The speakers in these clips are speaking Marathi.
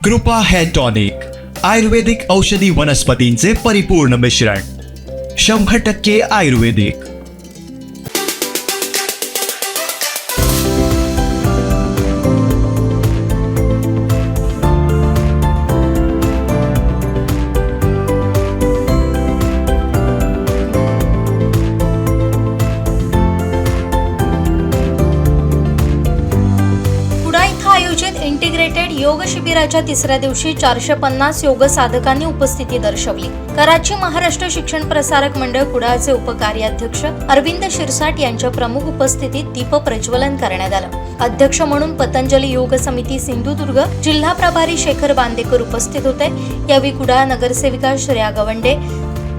कृपा हेअर टॉनिक, आयुर्वेदिक औषधी वनस्पतींचे परिपूर्ण मिश्रण, 100% आयुर्वेदिक. आयोजित इंटिग्रेटेड योग शिबिराच्या तिसऱ्या दिवशी 450 योग साधकांनी उपस्थिती दर्शवली. कराची महाराष्ट्र शिक्षण प्रसारक मंडळ कुडाळचे उपकार्याध्यक्ष अरविंद शिरसाट यांच्या प्रमुख उपस्थितीत दीप प्रज्वलन करण्यात आलं. अध्यक्ष म्हणून पतंजली योग समिती सिंधुदुर्ग जिल्हा प्रभारी शेखर बांदेकर उपस्थित होते. यावेळी कुडाळ नगरसेविका श्रेया गवंडे,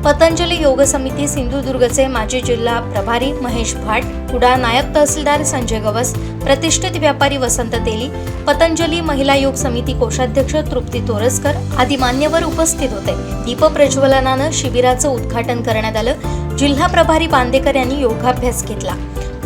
पतंजली योग समिती सिंधुदुर्गचे माजी जिल्हा प्रभारी महेश भाट, कुडाळ नायब तहसीलदार संजय गवस, प्रतिष्ठित व्यापारी वसंत तेली, पतंजली महिला योग समिती कोषाध्यक्ष तृप्ती तोरसकर आदी मान्यवर उपस्थित होते. दीप प्रज्वलनानं शिबिराचं उद्घाटन करण्यात आलं. जिल्हा प्रभारी बांदेकर यांनी योगाभ्यास घेतला.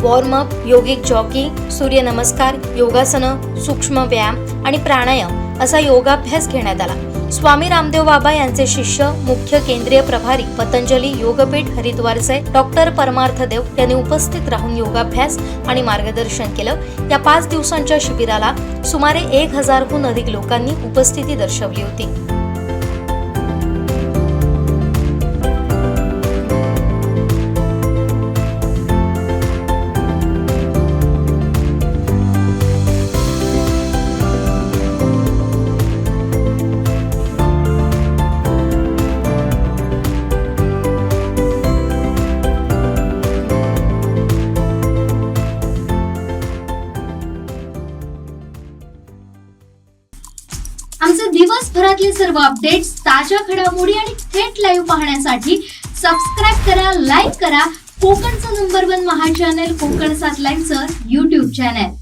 वॉर्मअप, योगिक जॉगिंग, सूर्यनमस्कार, योगासनं, सूक्ष्म व्यायाम आणि प्राणायाम असा योगाभ्यास घेण्यात आला. स्वामी रामदेव बाबा यांचे शिष्य मुख्य केंद्रीय प्रभारी पतंजली योगपीठ हरिद्वारचे डॉक्टर परमार्थ देव यांनी उपस्थित राहून योगाभ्यास आणि मार्गदर्शन केलं. या 5 दिवसांच्या शिबिराला सुमारे 1000हून अधिक लोकांनी उपस्थिती दर्शवली होती. आमचे दिवसभरातले सर्व अपडेट्स, ताज्या घडामोडी आणि थेट लाईव्ह पाहण्यासाठी सबस्क्राईब करा, लाईक करा कोकणचं नंबर 1 महा चॅनल कोकण 7 लाईव्हचं YouTube चॅनल.